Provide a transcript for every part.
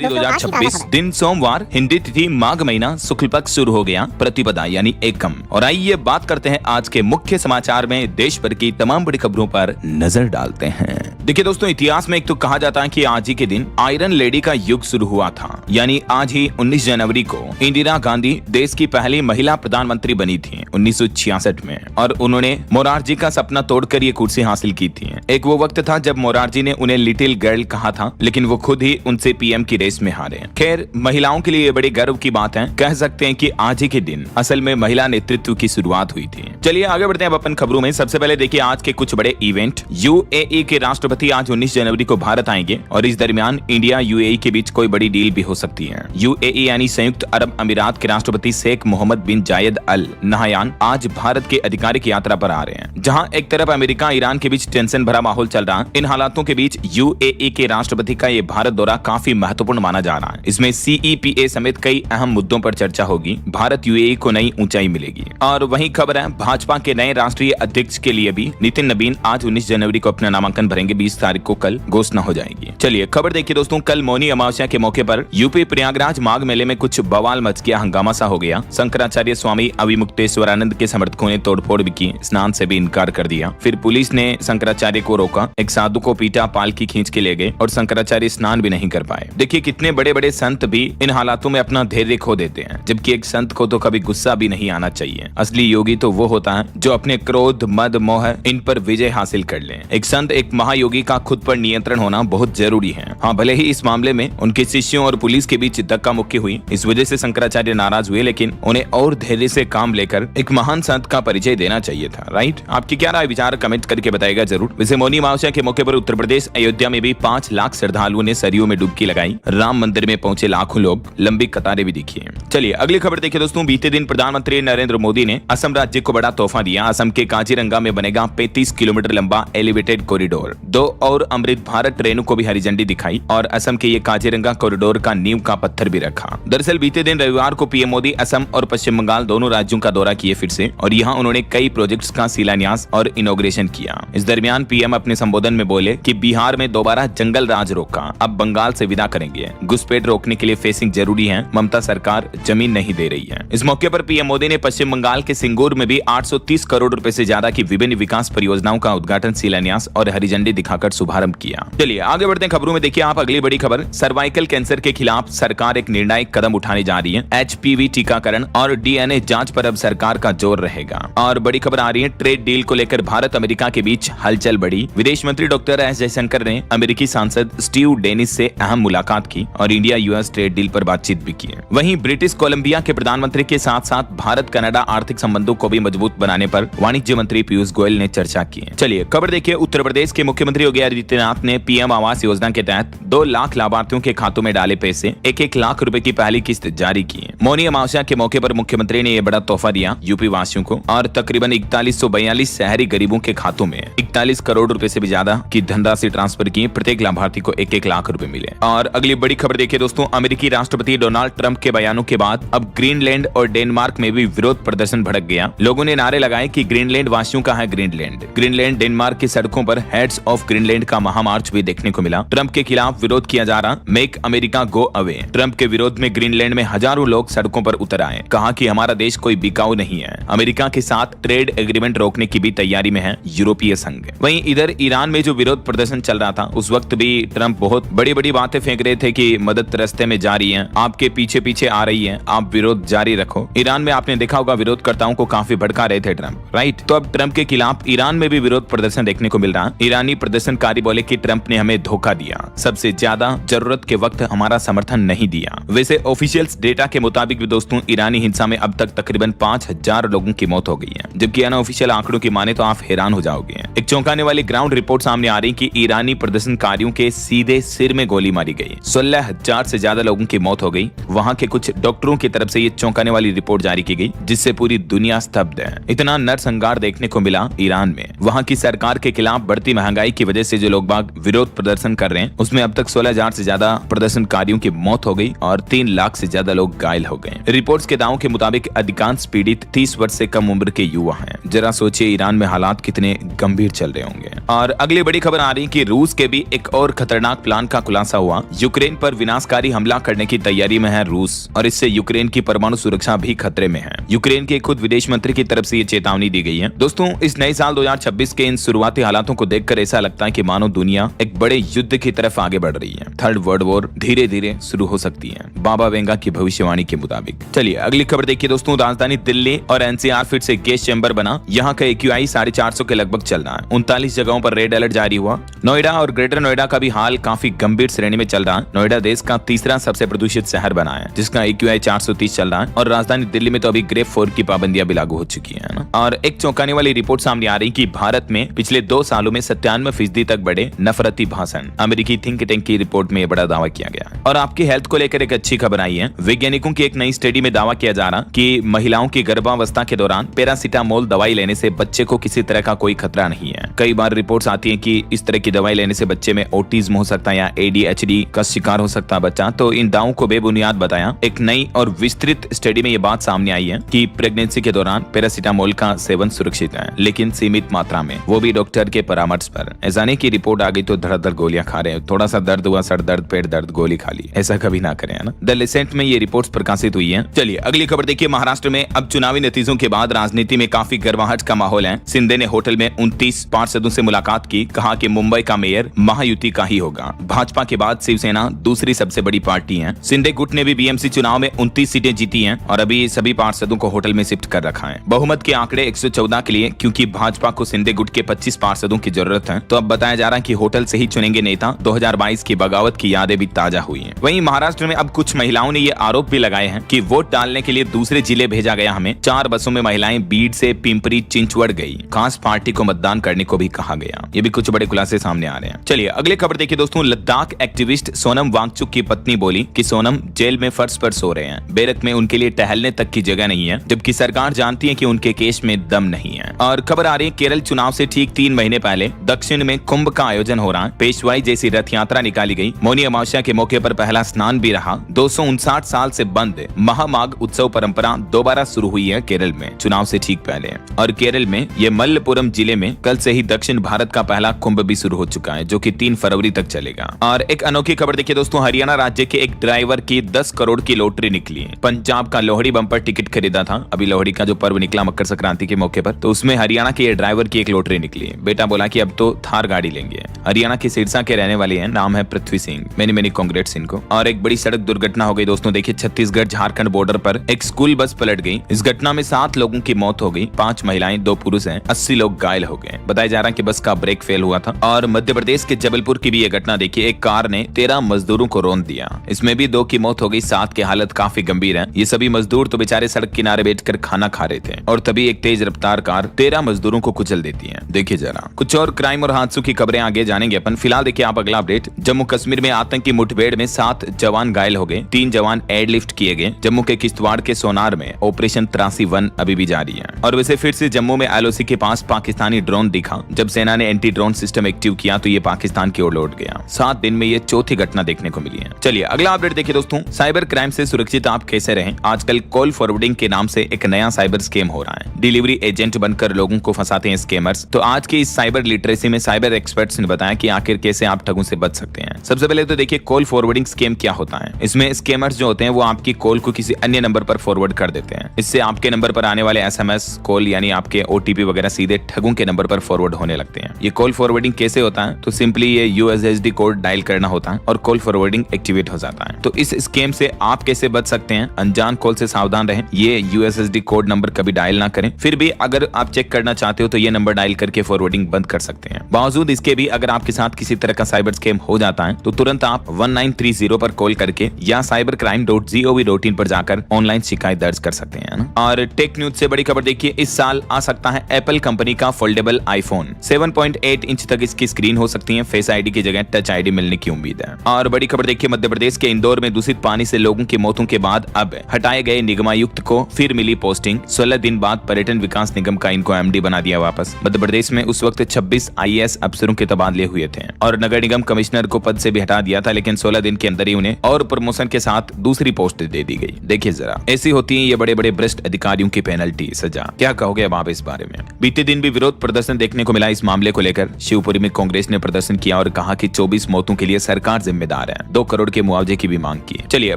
जनवरी 2026 दिन सोमवार, हिंदी तिथि माघ महीना शुक्ल पक्ष शुरू हो गया, प्रतिपदा यानी एकम। और आइए बात करते हैं आज के मुख्य समाचार में देश भर की तमाम बड़ी खबरों पर नजर डालते हैं। देखिए दोस्तों, इतिहास में एक तो कहा जाता है कि आज ही के दिन आयरन लेडी का युग शुरू हुआ था, यानी आज ही 19 जनवरी को इंदिरा गांधी देश की पहली महिला प्रधानमंत्री बनी थी 1966 में, और उन्होंने मोरारजी का सपना तोड़कर ये कुर्सी हासिल की थी। एक वो वक्त था जब मोरारजी ने उन्हें लिटिल गर्ल कहा था, लेकिन वो खुद ही उनसे पीएम की रेस में हारे। खैर, महिलाओं के लिए ये बड़े गर्व की बात है, कह सकते हैं कि आज ही के दिन असल में महिला नेतृत्व की शुरुआत हुई थी। चलिए आगे बढ़ते हैं अपन खबरों में। सबसे पहले देखिए आज के कुछ बड़े इवेंट। यूएई के राष्ट्रपति आज 19 जनवरी को भारत आएंगे और इस दरमियान इंडिया यूएई के बीच कोई बड़ी डील भी हो सकती है। यूएई यानी संयुक्त अरब अमीरात के राष्ट्रपति शेख मोहम्मद बिन जायद अल नहयान आज भारत के आधिकारिक यात्रा पर आ रहे हैं। जहां एक तरफ अमेरिका ईरान के बीच टेंशन भरा माहौल चल रहा है, इन हालातों के बीच यूएई के राष्ट्रपति का ये भारत दौरा काफी महत्वपूर्ण माना जा रहा है। इसमें सीईपीए समेत कई अहम मुद्दों पर चर्चा होगी। भारत यूएई को नई ऊंचाई मिलेगी। और वहीं खबर है भाजपा के नए राष्ट्रीय अध्यक्ष के लिए भी नितिन नवीन आज 19 जनवरी को अपना नामांकन भरेंगे। 20 तारीख को कल घोषणा हो जाएगी। चलिए खबर देखिए दोस्तों, कल मौनी अमावस्या के मौके पर यूपी प्रयागराज माघ मेले में कुछ बवाल मच गया, हंगामा सा हो गया। शंकराचार्य स्वामी अविमुक्तेश्वरानंद के समर्थकों ने तोड़फोड़ भी की, स्नान से भी इनकार कर दिया। फिर पुलिस ने शंकराचार्य को रोका, एक साधु को पीटा, पालकी खींच के ले गए और शंकराचार्य स्नान भी नहीं कर पाए। देखिए कितने बड़े बड़े संत भी इन हालातों में अपना धैर्य खो देते हैं, जबकि एक संत को तो कभी गुस्सा भी नहीं आना चाहिए। असली योगी तो वो होता है जो अपने क्रोध, मद, मोह इन पर विजय हासिल कर ले। एक संत, एक महायोगी का खुद पर नियंत्रण होना बहुत जरूरी है। हाँ, भले ही इस मामले में उनके शिष्यों और पुलिस के बीच धक्का मुक्की हुई, इस वजह से शंकराचार्य नाराज हुए, लेकिन उन्हें और धैर्य से काम लेकर एक महान संत का परिचय देना चाहिए था। राइट? आपकी क्या राय विचार कमेंट करके बताएगा जरूर। वैसे मौनी अमावस्या के मौके पर उत्तर प्रदेश अयोध्या में भी 5 लाख श्रद्धालुओं ने सरयू में डुबकी लगाई। राम मंदिर में पहुंचे लाखों लोग, लंबी कतारें भी दिखी। चलिए अगली खबर देखिए दोस्तों। बीते दिन प्रधानमंत्री नरेंद्र मोदी ने असम राज्य को बड़ा तोहफा दिया। असम के काजीरंगा में बनेगा 35 किलोमीटर लंबा एलिवेटेड कॉरिडोर। 2 और अमृत भारत ट्रेनों को भी हरी झंडी दिखाई और असम के ये काजीरंगा कॉरिडोर का नींव का पत्थर भी रखा। दरअसल बीते दिन रविवार को पीएम मोदी असम और पश्चिम बंगाल दोनों राज्यों का दौरा किए फिर से, और यहाँ उन्होंने कई प्रोजेक्ट्स का शिलान्यास और इनॉग्रेशन किया। इस दरमियान पीएम अपने संबोधन में बोले कि बिहार में दोबारा जंगल राज रोका, अब बंगाल से विदा करेंगे। घुसपैठ रोकने के लिए फेंसिंग जरूरी है, ममता सरकार जमीन नहीं दे रही है। इस मौके पर पीएम मोदी ने पश्चिम बंगाल के सिंगूर में भी 830 करोड़ रुपए से ज्यादा की विभिन्न विकास परियोजनाओं का उद्घाटन, शिलान्यास और हरी झंडी दिखाकर शुभारंभ किया। चलिए आगे बढ़ते हैं खबरों में। देखिए आप अगली बड़ी खबर, सर्वाइकल कैंसर के खिलाफ सरकार एक निर्णायक कदम उठाने जा रही है। एचपीवी टीकाकरण और डीएनए जांच पर अब सरकार का जोर रहेगा। और बड़ी खबर आ रही है, ट्रेड डील को लेकर भारत अमेरिका के बीच हलचल बढ़ी। विदेश मंत्री डॉक्टर एस जयशंकर ने अमेरिकी सांसद स्टीव डेनिस से अहम मुलाकात की और इंडिया यूएस ट्रेड डील पर बातचीत भी की। वहीं ब्रिटिश कोलंबिया के प्रधानमंत्री के साथ साथ भारत कनाडा आर्थिक संबंधों को भी मजबूत बनाने पर वाणिज्य मंत्री पीयूष गोयल ने चर्चा की। चलिए खबर देखिए, उत्तर प्रदेश के मुख्यमंत्री योगी आदित्यनाथ ने पीएम आवास योजना के तहत 2 लाख लाभार्थियों के खातों में डाले पैसे, 1-1 लाख रुपए की पहली किस्त जारी की। मौनी अमावस्या के मौके पर मुख्यमंत्री ने यह बड़ा तोहफा दिया यूपी वासियों को, और तकरीबन 4142 शहरी गरीबों के खातों में 41 करोड़ रुपए से भी ज्यादा की धनराशि ट्रांसफर की। प्रत्येक लाभार्थी को 1-1 लाख रुपए मिले। और अगली बड़ी खबर देखिए दोस्तों, अमेरिकी राष्ट्रपति डोनाल्ड ट्रंप के बयानों के बाद अब ग्रीनलैंड और डेनमार्क में भी विरोध प्रदर्शन भड़क गया। लोगों ने नारे लगाए कि ग्रीनलैंड वासियों का है ग्रीनलैंड। ग्रीनलैंड डेनमार्क की सड़कों पर हेड्स ऑफ ग्रीनलैंड का महामार्च भी देखने को मिला। ट्रंप के खिलाफ विरोध किया जा रहा, make America go away. Trump के विरोध में ग्रीनलैंड में हजारों लोग सड़कों पर उतर आए, कहा कि हमारा देश कोई बिकाऊ नहीं है। अमेरिका के साथ ट्रेड एग्रीमेंट रोकने की भी तैयारी में है यूरोपीय संघ। वहीं इधर ईरान में जो विरोध प्रदर्शन चल रहा था, उस वक्त भी ट्रंप बहुत बड़ी बड़ी बातें फेंक रहे थे कि मदद रास्ते में जा रही है, आपके पीछे पीछे आ रही है, आप विरोध जारी रखो। ईरान में आपने देखा होगा विरोधकर्ताओं को काफी भड़का रहे थे ट्रंप। राइट? तो अब ट्रंप के खिलाफ ईरान में भी विरोध प्रदर्शन देखने को मिल रहा। ईरानी प्रदर्शनकारी बोले कि ट्रंप ने हमें धोखा दिया, सबसे ज्यादा जरूरत के वक्त हमारा समर्थन नहीं दिया। वैसे ऑफिशियल्स डेटा के मुताबिक भी दोस्तों ईरानी हिंसा में अब तक तकरीबन 5000 लोगों की मौत हो गई है, जबकि अनऑफिशियल आंकड़ों की माने तो आप हैरान हो जाओगे। एक चौंकाने वाली ग्राउंड रिपोर्ट सामने आ रही कि ईरानी प्रदर्शनकारियों के सीधे सिर में गोली मारी गई। 16,000 से ज्यादा लोगों की मौत हो गई। वहां के कुछ डॉक्टरों की तरफ से ये चौंकाने वाली रिपोर्ट जारी की गई, जिससे पूरी दुनिया स्तब्ध है। इतना नरसंहार देखने को मिला ईरान में। वहां की सरकार के खिलाफ बढ़ती महंगाई की वजह से जो लोग बाग विरोध प्रदर्शन कर रहे हैं, उसमें अब तक 16,000 से ज्यादा प्रदर्शनकारियों की मौत हो गई और 3 लाख से ज्यादा लोग घायल हो गए। रिपोर्ट्स के दावों के मुताबिक अधिकांश पीड़ित 30 वर्ष से कम उम्र के युवा हैं। जरा सोचिए ईरान में हालात कितने गंभीर चल रहे होंगे। और अगली बड़ी खबर आ रही कि रूस के भी एक और खतरनाक प्लान का खुलासा हुआ। यूक्रेन यूक्रेन पर विनाशकारी हमला करने की तैयारी में है रूस और इससे यूक्रेन की परमाणु सुरक्षा भी खतरे में है। यूक्रेन के खुद विदेश मंत्री की तरफ से ये चेतावनी दी गई है। दोस्तों, इस नए साल 2026 के इन शुरुआती हालातों को देखकर ऐसा लगता है कि मानो दुनिया एक बड़े युद्ध की तरफ आगे बढ़ रही है। थर्ड वर्ल्ड वॉर धीरे धीरे शुरू हो सकती है, बाबा वेंगा की भविष्यवाणी के मुताबिक। चलिए अगली खबर देखिए दोस्तों। राजधानी दिल्ली और एनसीआर फिर से गैस चैम्बर बना। यहाँ का AQI 450 के लगभग चल रहा है। 39 जगहों पर रेड अलर्ट जारी हुआ। नोएडा और ग्रेटर नोएडा का भी हाल काफी गंभीर श्रेणी में चल रहा है। नोएडा देश का तीसरा सबसे प्रदूषित शहर बना है, जिसका AQI 430 चल रहा है और राजधानी दिल्ली में तो अभी ग्रेड 4 की पाबंदियां भी लागू हो चुकी है ना। और एक चौंकाने वाली रिपोर्ट सामने आ रही कि भारत में पिछले 2 सालों में 97% तक बढ़े नफरती भाषण। अमेरिकी थिंक टैंक की रिपोर्ट में बड़ा दावा किया गया। और आपकी हेल्थ को लेकर एक अच्छी खबर आई है। वैज्ञानिकों की एक नई स्टडी में दावा किया जा रहा कि महिलाओं की गर्भावस्था के दौरान पैरासीटामोल दवाई लेने से बच्चे को किसी तरह का कोई खतरा नहीं है। कई बार रिपोर्ट्स आती हैं कि इस तरह की दवाई लेने से बच्चे में ऑटिज्म हो सकता है या ADHD का शिकार हो सकता है बच्चा। तो इन दावों को बेबुनियाद बताया। एक नई और विस्तृत स्टडी में यह बात सामने आई है कि प्रेगनेंसी के दौरान पैरासीटामोल का सेवन सुरक्षित है, लेकिन सीमित मात्रा में, वो भी डॉक्टर के परामर्श पर। ऐसा नहीं कि रिपोर्ट आ गई तो धड़ाधड़ गोलियां खा रहे हैं, थोड़ा सा दर्द हुआ, सर दर्द, पेट दर्द, गोली खा ली, ऐसा कभी ना करें, है ना। द लेसेंट में ये रिपोर्ट्स प्रकाशित हुई है। चलिए अगली खबर देखिए। महाराष्ट्र में अब चुनावी नतीजों के बाद राजनीति में काफी गर्माहट का माहौल है। शिंदे ने होटल में 29 पार्षदों से मुलाकात की। कहा कि मुंबई का मेयर महायुति का ही होगा। भाजपा के बाद शिवसेना दूसरी सबसे बड़ी पार्टी है। शिंदे गुट ने भी BMC चुनाव में 29 सीटें जीती हैं और अभी सभी पार्षदों को होटल में शिफ्ट कर रखा है। बहुमत के आंकड़े 114 के लिए, क्योंकि भाजपा को शिंदे गुट के 25 पार्षदों की जरूरत है। तो अब बताया जा रहा है कि होटल से ही चुनेंगे नेता। 2022 की बगावत की यादें भी ताजा हुई हैं। वहीं महाराष्ट्र में अब कुछ महिलाओं ने ये आरोप भी लगाए हैं कि वोट डालने के लिए दूसरे जिले भेजा गया हमें। 4 बसों में महिलाएं बीड से पिंपरी चिंचवड़ गई। खास पार्टी को मतदान करने को भी कहा गया। ये भी कुछ बड़े खुलासे सामने आ रहे हैं। चलिए अगले खबर देखिए दोस्तों। लद्दाख एक्टिविस्ट सोनम वांगचुक की पत्नी बोली कि सोनम जेल में फर्श पर सो रहे हैं। बैरक में उनके लिए टहलने तक की जगह नहीं है, जबकि सरकार जानती है कि उनके केस में दम नहीं है। और खबर आ रही है केरल चुनाव से ठीक 3 महीने पहले दक्षिण में कुंभ का आयोजन हो रहा है। पेशवाई जैसी रथ यात्रा निकाली गई। मौनी अमावस्या के मौके पर पहला स्नान भी रहा। 259 साल से बंद महामाघ उत्सव परंपरा दोबारा शुरू हुई है केरल में चुनाव से ठीक पहले। और केरल में ये मल्लपुरम जिले में कल से ही दक्षिण भारत का पहला कुंभ भी शुरू हो चुका है, जो कि 3 फरवरी तक चलेगा। और एक अनोखी खबर देखिए दोस्तों। हरियाणा राज्य के एक ड्राइवर की 10 करोड़ की लॉटरी निकली है। पंजाब का लोहड़ी बम्पर टिकट खरीदा था। अभी लोहड़ी का जो पर्व निकला मकर संक्रांति के मौके पर, तो उसमें हरियाणा के ड्राइवर की एक लॉटरी निकली। बेटा बोला कि अब तो थार गाड़ी लेंगे। हरियाणा के सिरसा के रहने वाले हैं, नाम है पृथ्वी सिंह। मेनी कांग्रेट्स इनको। और एक बड़ी सड़क दुर्घटना हो गई दोस्तों। देखिए छत्तीसगढ़ झारखंड बॉर्डर पर एक स्कूल बस पलट गई। इस घटना में 7 लोगों की मौत हो गई। 5 महिलाएं 2 पुरुष हैं। 80 लोग घायल हो गए। बताया जा रहा है कि बस का ब्रेक फेल हुआ था। और मध्य प्रदेश के जबलपुर की भी ये घटना देखिए। एक कार ने 13 मजदूरों को रौंद दिया। इसमें भी 2 की मौत हो गई। 7 की हालत काफी गंभीर है। ये सभी मजदूर तो बेचारे सड़क किनारे बैठकर खाना खा रहे थे और तभी एक तेज रफ्तार कार 13 मजदूरों को कुचल देती है। देखिए जरा। कुछ और क्राइम और हादसों की खबरें आगे जानेंगे अपन। फिलहाल देखिए आप अगला अपडेट। जम्मू कश्मीर में आतंकी मुठभेड़ में 7 जवान घायल हो गए। 3 जवान एयरलिफ्ट किए गए। जम्मू के किश्तवाड़ के सोनार में ऑपरेशन 83-1 अभी भी जारी है। और वैसे फिर से जम्मू में LOC के पास पाकिस्तानी ड्रोन दिखा। जब सेना ने एंटी ड्रोन सिस्टम एक्टिव किया तो ये पाकिस्तान की ओर लौट गया। 7 दिन में ये चौथी घटना देखने को मिली है। चलिए अगला अपडेट देखिए दोस्तों। साइबर क्राइम से सुरक्षित आप कैसे रहें। आजकल कॉल फॉरवर्डिंग के नाम से एक नया साइबर स्कैम हो रहा है। डिलीवरी एजेंट बनकर लोगों को फंसाते हैं स्कैमर्स। तो आज की इस साइबर लिटरेसी में साइबर एक्सपर्ट्स ने बताया कि आखिर कैसे आप ठगों से बच सकते हैं। सबसे पहले तो देखिए कॉल फॉरवर्डिंग स्कैम क्या होता है। इसमें स्कैमर्स जो होते हैं वो आपकी कॉल को किसी अन्य नंबर पर फॉरवर्ड कर देते हैं। इससे आपके नंबर पर आने वाले SMS कॉल यानी आपके OTP वगैरह सीधे ठगों के नंबर पर फॉरवर्ड होने लगते हैं। ये कॉल फॉरवर्डिंग कैसे होता है, तो सिंपली ये USSD कोड डायल करना होता है और कॉल फॉरवर्डिंग एक्टिवेट हो जाता है। तो इस स्कैम से आप कैसे बच सकते हैं। अनजान कॉल से सावधान रहें। ये USSD कोड नंबर कभी डायल ना करें। फिर भी अगर आप चेक करना चाहते हो तो ये नंबर डायल करके फॉरवर्डिंग बंद कर सकते हैं। बावजूद इसके भी अगर आपके साथ किसी तरह का साइबर स्कैम हो जाता है तो तुरंत आप 1930 पर कॉल करके या cybercrime.gov.in पर जाकर ऑनलाइन शिकायत दर्ज कर सकते हैं ना। और टेक न्यूज से बड़ी खबर देखिए। इस साल आ सकता है एप्पल कंपनी का फोल्डेबल आईफोन। 7.8 इंच तक इसकी स्क्रीन हो सकती है। फेस ID की जगह टच ID मिलने की उम्मीद है। और बड़ी खबर देखिए। मध्य प्रदेश के इंदौर में दूषित पानी से लोगों की मौतों के बाद अब हटाए गए निगमायुक्त को फिर मिली पोस्टिंग। 16 दिन बाद पर्यटन विकास निगम का इनको MD बना दिया वापस। मध्य प्रदेश में उस वक्त 26 IAS अफसरों के तबादले हुए थे और नगर निगम कमिश्नर को पद से भी हटा दिया था, लेकिन 16 दिन के अंदर ही उन्हें और प्रमोशन के साथ दूसरी पोस्ट दे दी गई। देखिए जरा, ऐसी होती है ये बड़े बड़े भ्रष्ट अधिकारियों की पेनल्टी, सजा। क्या कहोगे अब आप इस बारे में। बीते दिन भी विरोध प्रदर्शन देखने को मिला। इस मामले को लेकर शिवपुरी में कांग्रेस ने प्रदर्शन किया और कहा कि 24 मौतों के लिए सरकार जिम्मेदार है। 2 करोड़ के मुआवजे की भी मांग की। चलिए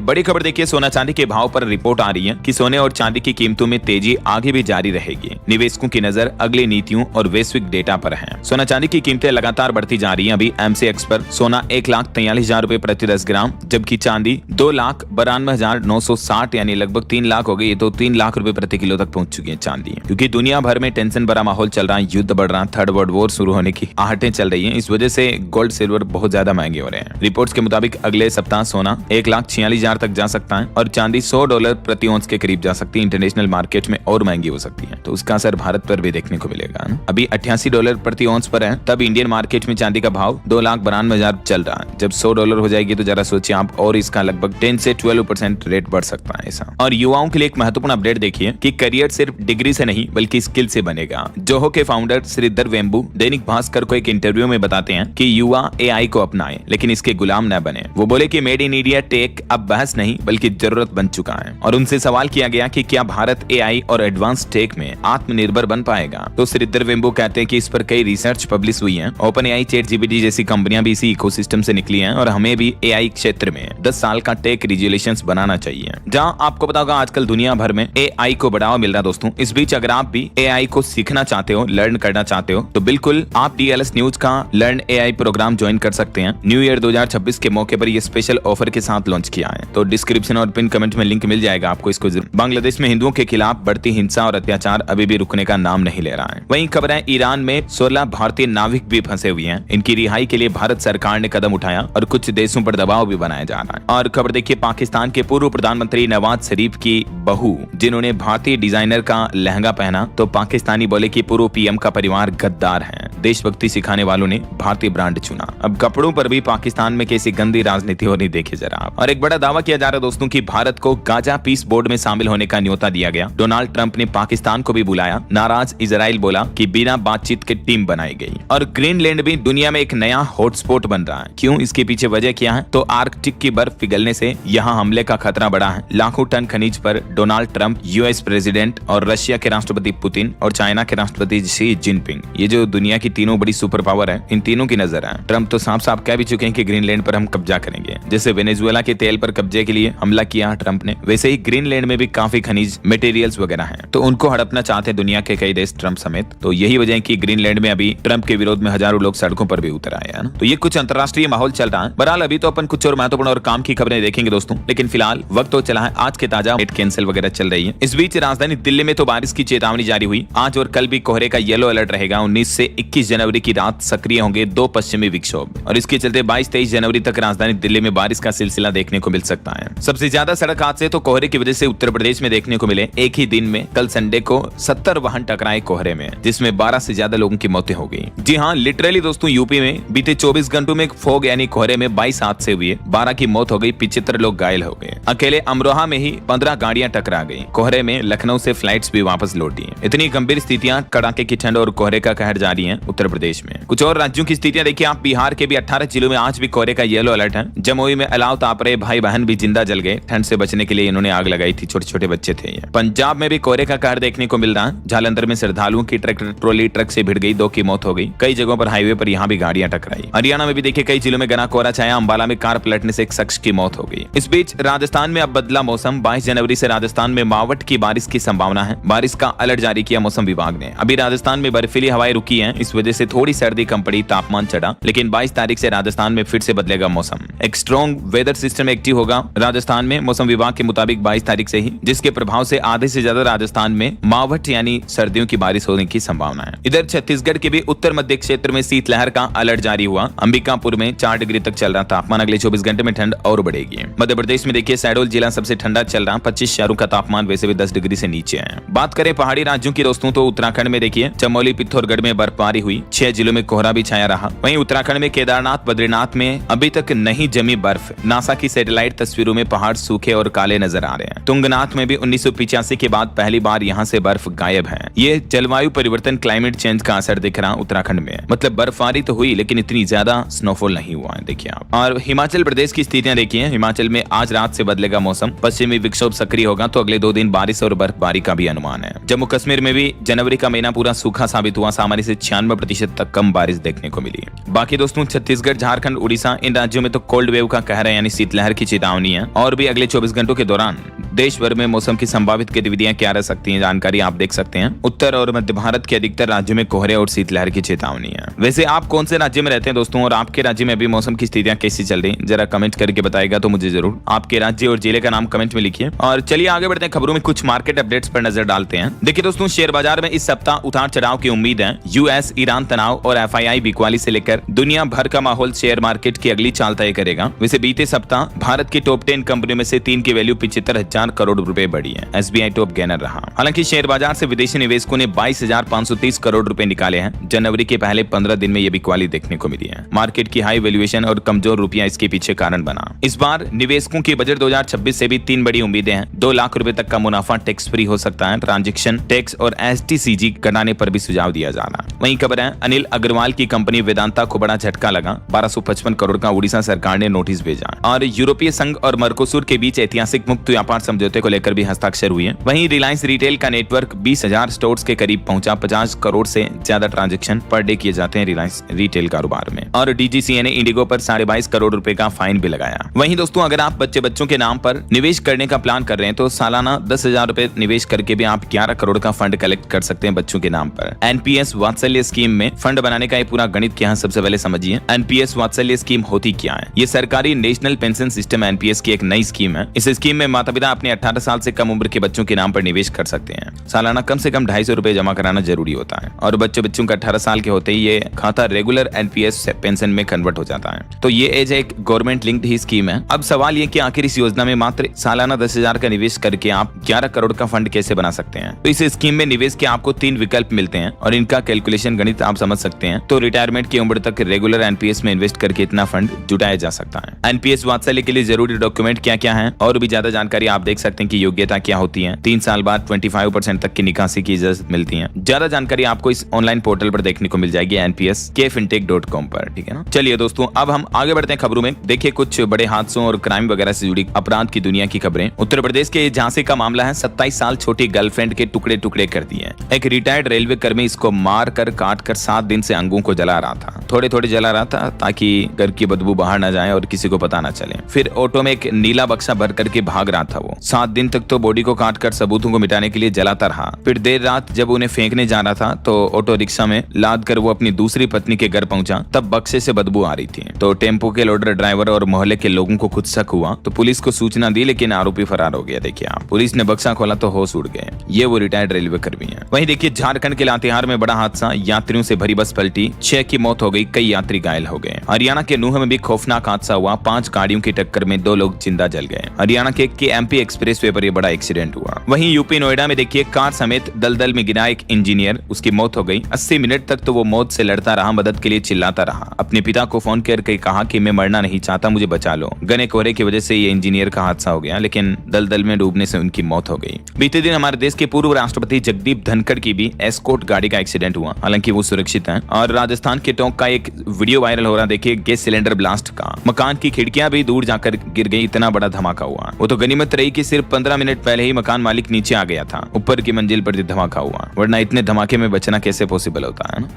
बड़ी खबर देखिए, सोना चांदी के भाव पर रिपोर्ट आ रही है कि सोने और चांदी की कीमतों में तेजी आगे भी जारी रहेगी। निवेशकों की नजर अगली नीतियों और वैश्विक डेटा पर है। सोना चांदी की कीमतें लगातार बढ़ती जा रही हैं। अभी MCX पर सोना 1,43,000 रुपए प्रति 10 ग्राम, जबकि चांदी 2,92,960 यानी लगभग 3 लाख हो गई। तो 3 लाख रुपए प्रति किलो तक पहुंच चुकी है चांदी, क्योंकि दुनिया भर में टेंशन भरा माहौल चल रहा है, युद्ध बढ़ रहा है, थर्ड वर्ल्ड वॉर शुरू होने की आहटें चल रही हैं। इस वजह से गोल्ड सिल्वर बहुत ज्यादा महंगे हो रहे हैं। रिपोर्ट्स के मुताबिक अगले सप्ताह सोना 1,46,000 तक जा सकता है और चांदी $100 प्रति औंस के करीब जा सकती है। इंटरनेशनल मार्केट में और महंगी हो सकती है, तो उसका असर भारत पर भी देखने को मिलेगा। अभी $88 प्रति औंस पर है, तब इंडियन मार्केट में चांदी का भाव 2,92,000 चल रहा है। जब $100 हो जाएगी तो जरा सोचिए आप, और इसका लगभग 10 से 12% रेट बढ़ सकता है ऐसा। और युवाओं के लिए एक महत्वपूर्ण अपडेट देखिए कि करियर सिर्फ डिग्री से नहीं बल्कि स्किल से बनेगा। जोहो के फाउंडर श्रीधर वेम्बू दैनिक भास्कर को एक इंटरव्यू में बताते हैं कि युवा AI को अपनाएं लेकिन इसके गुलाम न बने। वो बोले कि मेड इन इंडिया टेक अब बहस नहीं बल्कि जरूरत बन चुका है। और उनसे सवाल किया गया कि क्या भारत AI और एडवांस टेक में आत्मनिर्भर बन पाएगा, तो श्रीधर वेम्बू कहते हैं कि इस पर कई रिसर्च पब्लिश हुई है। OpenAI, ChatGPT जैसी कंपनियां भी इसी इकोसिस्टम से निकली हैं और हमें भी AI क्षेत्र में 10 साल का टेक रेगुलेशंस बनाना चाहिए। जहां आपको पता होगा आजकल दुनिया भर में AI को बढ़ावा मिल रहा है दोस्तों। इस बीच अगर आप भी AI को सीखना चाहते हो, लर्न करना चाहते हो, तो बिल्कुल आप DLS न्यूज का लर्न AI प्रोग्राम ज्वाइन कर सकते हैं। न्यू ईयर 2026 के मौके पर ये स्पेशल ऑफर के साथ लॉन्च किया है, तो डिस्क्रिप्शन और पिन कमेंट में लिंक मिल जाएगा आपको इसको। बांग्लादेश में हिंदुओं के खिलाफ बढ़ती हिंसा और अत्याचार अभी भी रुकने का नाम नहीं ले रहा है। वहीं खबर है ईरान में 16 भारतीय नाविक भी फंसे हुए हैं। इनकी रिहाई के लिए भारत सरकार ने कदम उठाया और कुछ देशों पर दबाव भी बनाया जा रहा है। और खबर देखिए, पाकिस्तान के पूर्व प्रधानमंत्री नवाज शरीफ की बहू जिन्होंने भारतीय डिजाइनर का लहंगा पहना, तो पाकिस्तानी बोले कि पूर्व PM का परिवार गद्दार है। देशभक्ति सिखाने वालों ने भारतीय ब्रांड चुना। अब कपड़ों पर भी पाकिस्तान में कैसी गंदी राजनीति हो रही देखे जरा आप। और एक बड़ा दावा किया जा रहा है दोस्तों कि भारत को गाजा पीस बोर्ड में शामिल होने का न्योता दिया गया। डोनाल्ड ट्रंप ने पाकिस्तान को भी बुलाया। नाराज इजराइल बोला कि बिना बातचीत के टीम बनाई गई। और ग्रीनलैंड भी दुनिया में एक नया हॉटस्पॉट बन रहा है। क्यों, इसके पीछे वजह क्या है, तो आर्कटिक की बर्फ पिघलने से यहाँ हमले का खतरा बढ़ा है। लाखों टन खनिज पर डोनाल्ड ट्रंप, US प्रेसिडेंट और रशिया के राष्ट्रपति पुतिन और चाइना के राष्ट्रपति शी जिनपिंग, ये जो दुनिया की तीनों बड़ी सुपर पावर है, इन तीनों की नजर है। ट्रंप तो साफ साफ कह भी चुके हैं कि ग्रीनलैंड पर हम कब्जा करेंगे। जैसे वेनेजुएला के तेल पर कब्जे के लिए हमला किया ट्रंप ने, वैसे ही ग्रीनलैंड में भी काफी खनिज मटेरियल्स वगैरह हैं, तो उनको हड़पना चाहते हैं दुनिया के कई देश, ट्रंप समेत। तो यही वजह है कि ग्रीनलैंड में अभी ट्रंप के विरोध में हजारों लोग सड़कों पर भी उतर आए हैं। तो ये कुछ अंतरराष्ट्रीय माहौल चल रहा है। बहरहाल अभी तो अपन कुछ और महत्वपूर्ण और काम की खबरें देखेंगे दोस्तों, लेकिन फिलहाल वक्त तो चला है आज के ताजा नेट कैंसिल वगैरह चल रही है। इस बीच राजधानी दिल्ली में तो बारिश की चेतावनी जारी हुई। आज और कल भी कोहरे का येलो अलर्ट रहेगा। 19 से 21 जनवरी की रात सक्रिय होंगे 2 पश्चिमी विक्षोभ, और इसके चलते 22-23 जनवरी तक राजधानी दिल्ली में बारिश का सिलसिला देखने को मिल सकता है। सबसे ज्यादा सड़क हादसे तो कोहरे की वजह से उत्तर प्रदेश में देखने को मिले। एक ही दिन में कल संडे को 70 वाहन टकराए कोहरे में, जिसमें 12 से ज्यादा लोगों की मौतें हो गई। जी हाँ, लिटरली दोस्तों, यूपी में बीते 24 घंटों में फॉग यानी कोहरे में 22 हादसे हुए, 12 की मौत हो गई, 75 लोग घायल हो गए। अकेले अमरोहा में ही 15 गाड़ियां टकरा गई। कोहरे में लखनऊ से फ्लाइट्स भी वापस लौटी। इतनी गंभीर स्थितियां, कड़ाके की ठंड और कोहरे का कहर जारी है उत्तर प्रदेश में। कुछ और राज्यों की स्थितियां देखिए आप। बिहार के भी 18 जिलों में आज भी कोहरे का येलो अलर्ट है। जमुई में अलाव ताप रहे भाई बहन भी जिंदा जल गए। ठंड से बचने के लिए इन्होंने आग लगाई थी, छोटे छोटे बच्चे थे ये। पंजाब में भी कोहरे का कहर देखने को मिल रहा है। जालंधर में श्रद्धालुओं की ट्रैक्टर ट्रॉली ट्रक से भिड़ गई, 2 की मौत हो गई। कई जगहों पर हाईवे पर यहाँ भी गाड़ियां टकराई। हरियाणा में भी देखिए कई जिलों में घना कोहरा छाया। अंबाला में कार पलटने से एक शख्स की मौत हो गई। इस बीच राजस्थान में अब बदला मौसम। 22 जनवरी से राजस्थान में मावठ की बारिश की संभावना है। बारिश का अलर्ट जारी किया मौसम विभाग ने। अभी राजस्थान में बर्फीली हवाएं रुकी हैं, इस वजह से थोड़ी सर्दी कम पड़ी, तापमान चढ़ा, लेकिन 22 तारीख से राजस्थान में फिर से बदलेगा मौसम। एक स्ट्रॉन्ग वेदर सिस्टम एक्टिव होगा राजस्थान में मौसम विभाग के मुताबिक 22 तारीख से ही, जिसके प्रभाव से आधे से ज्यादा राजस्थान में मावठ यानी सर्दियों की बारिश होने की संभावना है। इधर छत्तीसगढ़ के भी उत्तर मध्य क्षेत्र में शीतलहर का अलर्ट जारी हुआ। अंबिकापुर में 4 डिग्री तक चल रहा तापमान। अगले 24 घंटे में ठंड और बढ़ेगी। मध्य प्रदेश में देखिए शहडोल जिला सबसे ठंडा चल रहा, 25 शहरों का तापमान वैसे भी 10 डिग्री से नीचे है। बात करें पहाड़ी राज्यों की दोस्तों, तो उत्तराखंड में देखिए चमोली पिथौरागढ़ में बर्फबारी हुई। 6 जिलों में कोहरा भी छाया रहा। वहीं उत्तराखंड में केदारनाथ बद्रीनाथ में अभी तक नहीं जमी बर्फ। नासा की सैटेलाइट तस्वीरों में पहाड़ सूखे और काले नजर आ रहे हैं। तुंगनाथ में भी 1985 के बाद पहली बार यहां से बर्फ गायब है। ये जलवायु परिवर्तन, क्लाइमेट चेंज का असर दिख रहा उत्तराखंड में। मतलब बर्फबारी तो हुई लेकिन इतनी ज्यादा स्नोफॉल नहीं हुआ है, देखिए आप। और हिमाचल प्रदेश की स्थितियां देखिए। हिमाचल में आज रात से बदलेगा मौसम। पश्चिमी विक्षोभ सक्रिय होगा तो अगले 2 दिन बारिश और बर्फबारी का भी अनुमान है। जम्मू कश्मीर में भी जनवरी का महीना पूरा सूखा साबित हुआ। सामान्य से 96% तक कम बारिश देखने को मिली। बाकी दोस्तों छत्तीसगढ़, झारखंड, उड़ीसा इन राज्यों में तो कोल्ड वेव का कहर है यानी शीतलहर की चेतावनी है और भी अगले 24 घंटों के दौरान देश भर में मौसम की संभावित गतिविधियां क्या रह सकती हैं, जानकारी आप देख सकते हैं। उत्तर और मध्य भारत के अधिकतर राज्यों में कोहरे और शीतलहर की चेतावनी है। वैसे आप कौन से राज्य में रहते हैं दोस्तों और आपके राज्य में अभी मौसम की स्थितियां कैसी चल रही, जरा कमेंट करके बताएगा तो मुझे जरूर आपके राज्य और जिले का नाम कमेंट में लिखिए। और चलिए आगे बढ़ते हैं, खबरों में कुछ मार्केट अपडेट्स पर नजर डालते हैं। देखिए दोस्तों, शेयर बाजार में इस सप्ताह उतार चढ़ाव की उम्मीद है। यूएस ईरान तनाव और एफआईआई बिकवाली से लेकर दुनिया भर का माहौल शेयर मार्केट की अगली चाल तय करेगा। वैसे बीते सप्ताह भारत की टॉप 10 कंपनियों में से 3 की वैल्यू 75,000 करोड़ रुपए बढ़ी है। एसबीआई टॉप गेनर रहा। हालांकि शेयर बाजार से विदेशी निवेशकों ने 22,530 करोड़ रुपए निकाले हैं। जनवरी के पहले 15 दिन में यह बिकवाली देखने को मिली है। मार्केट की हाई वैल्यूएशन और कमजोर रुपया इसके पीछे कारण बना। इस बार निवेशकों की बजट 2026 से भी 3 बड़ी उम्मीदें हैं। 2 लाख रुपए तक का मुनाफा टैक्स फ्री हो सकता है। ट्रांजैक्शन टैक्स और एसटीसीजी घटाने पर भी सुझाव दिया जा रहा है। वहीं खबर है अनिल अग्रवाल की कंपनी वेदांता को बड़ा झटका लगा। 1255 करोड़ का उड़ीसा सरकार ने नोटिस भेजा। और यूरोपीय संघ और मर्कोसुर के बीच ऐतिहासिक मुक्त व्यापार समझौते को लेकर भी हस्ताक्षर हुए हैं। वहीं रिलायंस रिटेल का नेटवर्क 20,000 स्टोर्स के करीब पहुंचा। 50 करोड़ से ज्यादा ट्रांजैक्शन पर डे किए जाते हैं रिलायंस रिटेल कारोबार में। और डीजीसीए ने इंडिगो पर 22.5 करोड़ रुपए का फाइन भी लगाया। वहीं दोस्तों, अगर आप बच्चों के नाम पर निवेश करने का प्लान कर रहे हैं तो सालाना 10,000 रुपए निवेश करके भी आप 11 करोड़ का फंड कलेक्ट कर सकते हैं बच्चों के नाम पर। एनपीएस वात्सल्य स्कीम में फंड बनाने का ये पूरा गणित क्या है, सबसे पहले समझिए। एनपीएस वात्सल्य स्कीम होती क्या है? ये सरकारी नेशनल पेंशन सिस्टम एनपीएस की एक नई स्कीम है। इस स्कीम में माता पिता अपने 18 साल से कम उम्र के बच्चों के नाम पर निवेश कर सकते हैं। सालाना कम से कम 250 रुपए जमा कराना जरूरी होता है और बच्चों का 18 साल के होते ही ये खाता रेगुलर एनपीएस पेंशन में कन्वर्ट हो जाता है। तो ये एज एक गवर्नमेंट लिंक्ड ही स्कीम है। अब सवाल ये कि आखिर इस योजना में मात्र सालाना 10,000 का निवेश करके आप 11 करोड़ का फंड कैसे बना सकते हैं? तो इस स्कीम में निवेश के आपको 3 विकल्प मिलते हैं और इनका कैलकुलेशन गणित आप समझ सकते हैं। तो रिटायरमेंट की उम्र तक रेगुलर एनपीएस में इन्वेस्ट करके इतना फंड जुटाया जा सकता है। एनपीएस वात्सल्य के लिए जरूरी डॉक्यूमेंट क्या क्या है और भी ज्यादा जानकारी आप देख सकते हैं कि योग्यता क्या होती है। 3 साल बाद 25% तक की निकासी की इजाजत मिलती है। ज्यादा जानकारी आपको इस ऑनलाइन पोर्टल पर देखने को मिल जाएगी nps.kfintech.com पर, ठीक है ना। चलिए दोस्तों, अब हम आगे बढ़ते हैं खबरों में। देखिए कुछ बड़े हादसों और क्राइम वगैरह से जुड़ी अपराध की दुनिया की खबरें। उत्तर प्रदेश के झांसी का मामला है। 27 साल छोटी गर्लफ्रेंड के टुकड़े टुकड़े कर दिए। एक रिटायर्ड रेलवे कर्मी इसको मार कर काट कर 7 दिन से अंगों को जला रहा था। थोड़े थोड़े जला रहा था ताकि घर की बदबू बाहर न जाए और किसी को पता न चले। फिर ऑटो में एक नीला बक्सा भर करके भाग रहा था वो। 7 दिन तक तो बॉडी को काट कर सबूतों को मिटाने के लिए जलाता रहा। फिर देर रात जब उन्हें फेंकने जा रहा था तो ऑटो रिक्शा में लाद कर वो अपनी दूसरी पत्नी के घर पहुंचा। तब बक्से से बदबू आ रही थी। तो टेम्पो के लोडर ड्राइवर और मोहल्ले के लोगों को खुद शक हुआ तो पुलिस को सूचना दी, लेकिन आरोपी फरार हो गया। देखिए आप, पुलिस ने बक्सा खोला तो होश उड़ गए। ये वो रिटायर्ड रेलवे कर्मी है। वहीं देखिए झारखंड के लातेहार में बड़ा हादसा। यात्रियों से भरी बस पलटी, 6 की मौत हो गई, कई यात्री घायल हो गए। हरियाणा के नूह में भी खौफनाक हादसा हुआ। 5 गाड़ियों की टक्कर में 2 लोग जिंदा जल गए। हरियाणा के एमपी एक्सप्रेसवे पर यह बड़ा एक्सीडेंट हुआ। वहीं यूपी नोएडा में देखिए कार समेत दलदल में गिरा एक इंजीनियर, उसकी मौत हो गई। 80 मिनट तक तो वो मौत से लड़ता रहा, मदद के लिए चिल्लाता रहा। अपने पिता को फोन करके कहा कि मैं मरना नहीं चाहता, मुझे बचा लो। घने कोहरे की वजह से ये इंजीनियर का हादसा हो गया, लेकिन दलदल में डूबने से उनकी मौत हो गई। बीते दिन हमारे देश के पूर्व राष्ट्रपति जगदीप धनखड़ की भी एस्कॉर्ट गाड़ी का एक्सीडेंट हुआ, हालांकि वो सुरक्षित हैं। और राजस्थान के टोंक का एक वीडियो वायरल हो रहा, देखिए गैस सिलेंडर ब्लास्ट का। मकान की खिड़कियां भी दूर जाकर गिर गई, इतना बड़ा धमाका हुआ। वो तो गनीमत रही कि सिर्फ 15 मिनट पहले ही मकान मालिक नीचे आ गया था। ऊपर की मंजिल पर धमाका हुआ, वरना इतने धमाके में बचना कैसे पॉसिबल होता है ना।